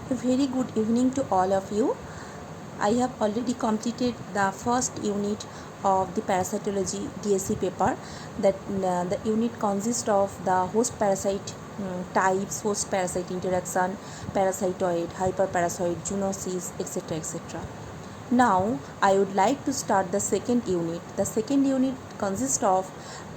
A very good evening to all of you. I have already completed the first unit of the parasitology DSC paper. The unit consists of the host parasite types, host parasite interaction, parasitoid, hyperparasitoid, zoonosis, etc. etc. Now I would like to start the second unit. The second unit consists of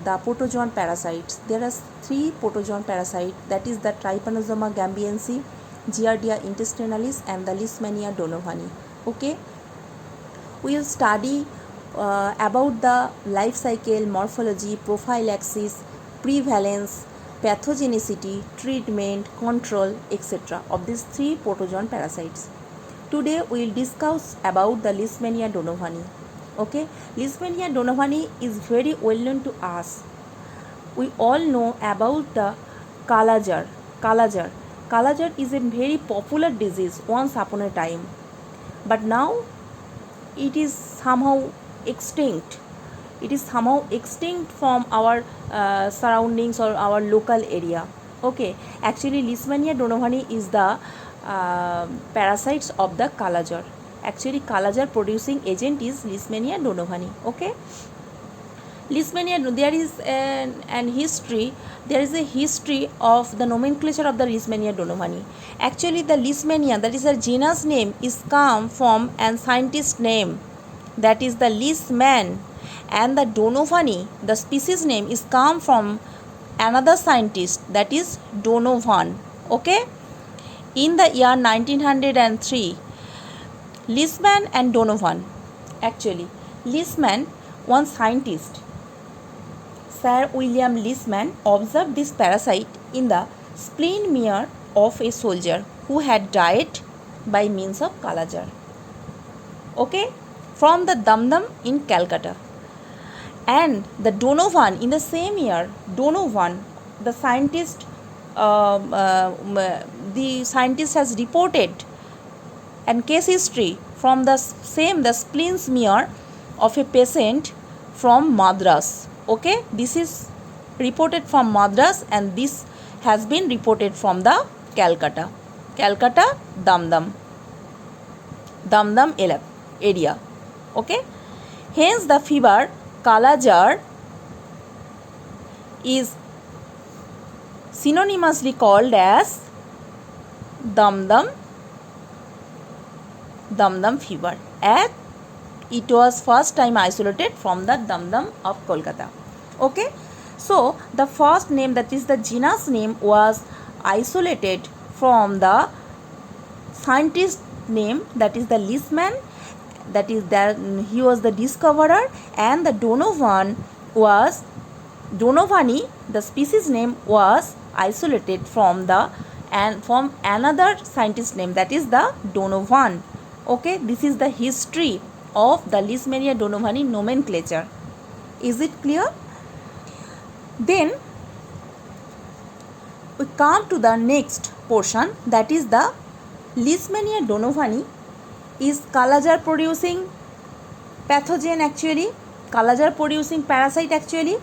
the protozoan parasites. There are three protozoan parasites, that is the Trypanosoma gambiense, Giardia intestinalis and the Leishmania donovani. Okay, we will study about the life cycle, morphology, prophylaxis, prevalence, pathogenicity, treatment, control, etc. of these three protozoan parasites. Today we will discuss about the Leishmania donovani. Okay, Leishmania donovani is very well known to us. We all know about the Kala-Jar. Kala-Jar. Kala-Jar is a very popular disease once upon a time, but now it is somehow extinct. It is somehow extinct from our surroundings or our local area. Okay, actually Leishmania donovani is the parasites of the Kala-Jar. Actually Kala-Jar producing agent is Leishmania donovani. Okay, Leishmania, there is an history. There is a history of the nomenclature of the Leishmania donovani. Actually, the Leishmania, that is a genus name, is come from an scientist name, that is the Leishman, and the donovani, the species name, is come from another scientist, that is Donovan. Okay, in the year 1903, Leishman and Donovan. Actually, Leishman, one scientist, Sir William Leishman, observed this parasite in the spleen smear of a soldier who had died by means of Kala-Jar. Okay, from the Dum-Dum in Calcutta. And the Donovan, in the same year, Donovan, the scientist has reported and case history from the spleen smear of a patient from Madras. Okay, this is reported from Madras and this has been reported from the Calcutta Dum-Dum area. Okay, hence the fever Kala-Jar is synonymously called as Dum-Dum fever, and it was first time isolated from the Dum-Dum of Kolkata. Okay, so the first name, that is the genus name, was isolated from the scientist name, that is the Leishman, that is that he was the discoverer, and the Donovani, the species name, was isolated from another scientist name, that is the Donovan. Okay, this is the history of the Leishmania donovani nomenclature. Is it clear? Then we come to the next portion, that is the Leishmania donovani is Kala-Jar producing pathogen. Actually Kala-Jar producing parasite. Actually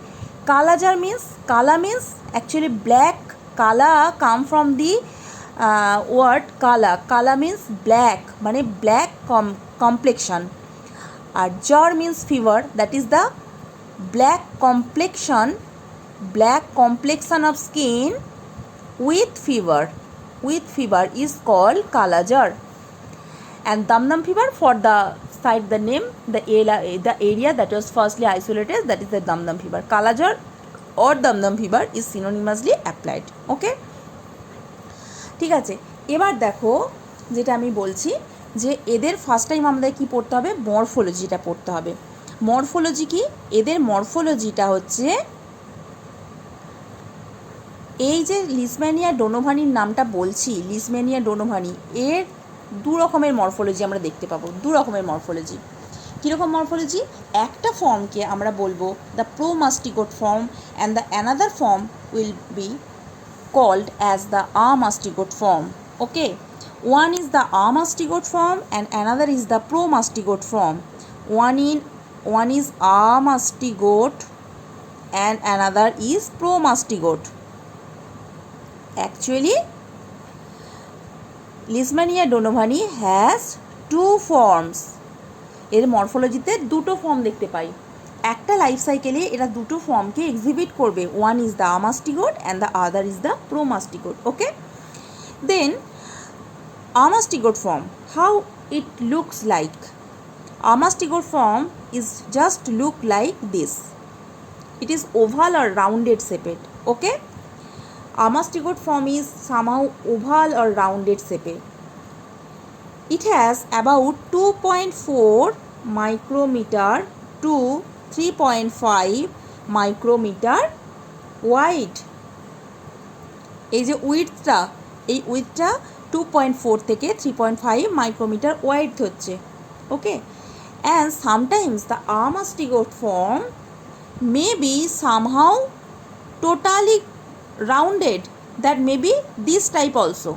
Kala-Jar means, Kala means actually black. Kala come from the word Kala. Kala means black, মানে black complexion. Jar means fever, that is the black complexion of skin with fever. Is called Kala-Jar. And Dum-Dum fever, for the site, the name, the area that was firstly isolated, that is the Dum-Dum fever. Kala-Jar or Dum-Dum fever is synonymously applied. Okay, ঠিক আছে। এবার দেখো যেটা আমি বলছি, যে এদের first time আমাদের কি পড়তে হবে, মরফোলজিটা পড়তে হবে। মরফোলজি কি, এদের মরফোলজিটা হচ্ছে, এই যে লিসম্যানিয়া ডোনোভানির নামটা বলছি, লিসম্যানিয়া ডোনোভানি, এর দু রকমের মরফোলজি আমরা দেখতে পাবো। দু রকমের মরফোলজি। কীরকম মরফোলজি? একটা ফর্মকে আমরা বলবো the promastigote form, and the another form will be called as the amastigote form. Okay, one is the amastigote form and another is the promastigote form. One is amastigote and another is promastigote. Actually Leishmania donovani has two forms. এর মরফোলজিতে দুটো form দেখতে পাই। একটা life সাইকেলে এরা দুটো ফর্মকে exhibit করবে। One is the amastigote and the other is the promastigote. Okay, then amastigote form, how it looks like. Amastigote form is just look like this. It is oval or rounded shaped. Okay, amastigote form is somehow oval or rounded shaped. It has about 2.4 micrometer to 3.5 micrometer wide. এই যে উইডথটা, এই উইডথটা 2.4 থেকে 3.5 micrometre wide হচ্ছে। Okay, and sometimes the amastigote form may be somehow totally rounded, that may be this type also,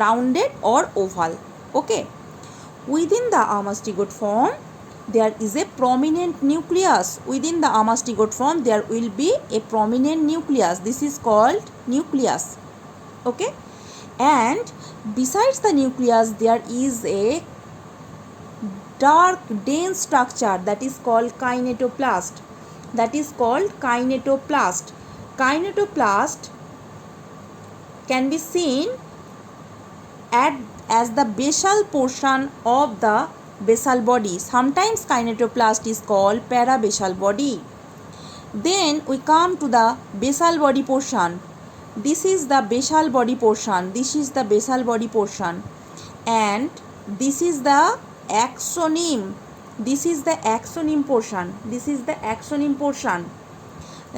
rounded or oval. Okay, within the amastigote form there is a prominent nucleus. Within the amastigote form there will be a prominent nucleus. This is called nucleus. Okay, and besides the nucleus there is a dark dense structure that is called kinetoplast. That is called kinetoplast. Kinetoplast can be seen as the basal portion of the basal body. Sometimes kinetoplast is called parabasal body. Then we come to the basal body portion. This is the basal body portion. This is the basal body portion, and this is the axoneme. This is the axoneme portion. This is the axoneme portion,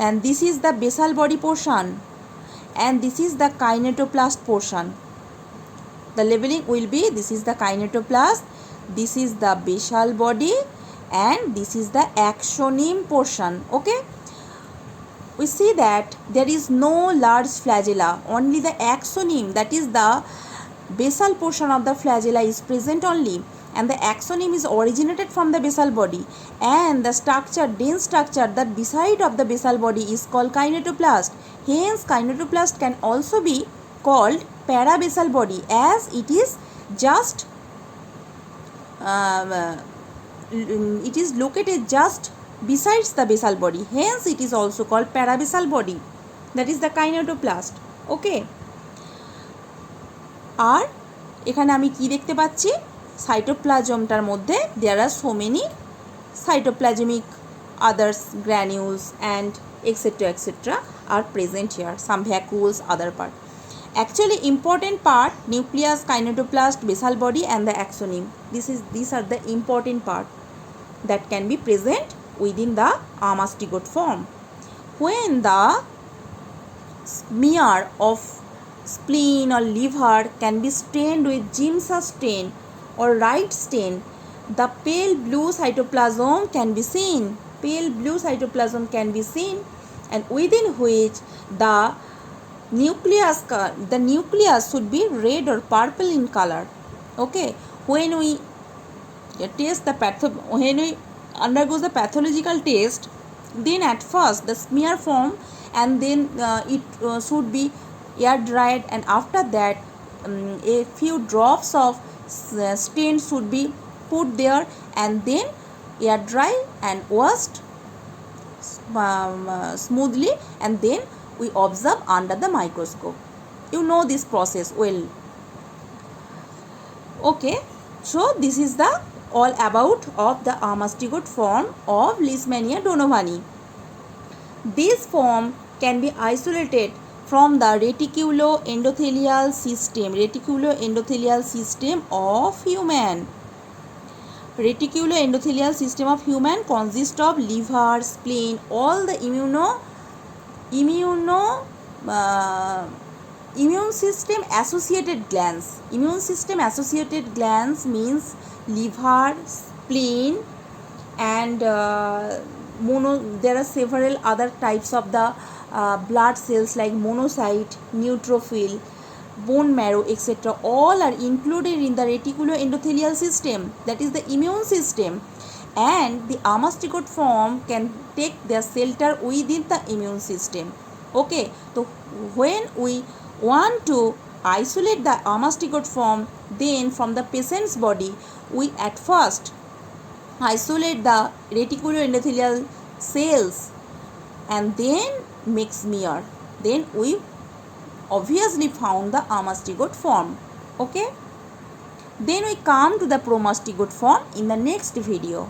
and this is the basal body portion, and this is the kinetoplast portion. The labeling will be: this is the kinetoplast, this is the basal body, and this is the axoneme portion. Okay, we see that there is no large flagella, only the axoneme, that is the basal portion of the flagella is present only, and the axoneme is originated from the basal body, and the structure, dense structure that beside of the basal body is called kinetoplast. Hence kinetoplast can also be called parabasal body, as it is just it is located just besides the basal body. Hence it is also called parabasal body, that is the kinetoplast. Okay, আর এখানে আমি কি দেখতে পাচ্ছি, সাইটোপ্লাজমটার মধ্যে there are so many cytoplasmic others granules and etc are present here, some vacuoles, other part. Actually important part: nucleus, kinetoplast, basal body and the axoneme. These are the important part that can be present within the amastigote form. When the smear of spleen or liver can be stained with Giemsa stain or Wright stain, the pale blue cytoplasm can be seen. Pale blue cytoplasm can be seen, and within which the nucleus should be red or purple in color. Okay, when we test the when we undergoes the pathological test, then at first the smear form, and then it should be air dried, and after that a few drops of stain should be put there, and then air dry and washed smoothly, and then we observe under the microscope. You know this process well. Okay, so this is the all about of the amastigote form of Leishmania donovani. This form can be isolated from the reticuloendothelial system of human. Reticuloendothelial system of human consists of liver, spleen, all the immune system associated glands. Immune system associated glands means liver, spleen, and there are several other types of the blood cells like monocyte, neutrophil, bone marrow, etc. All are included in the reticuloendothelial system, that is the immune system, and the amastigote form can take their shelter within the immune system. Okay, so when we want to isolate the amastigote form, then from the patient's body we at first isolate the reticuloendothelial cells and then make smear. Then we obviously found the amastigote form. Okay. Then we come to the promastigote form in the next video.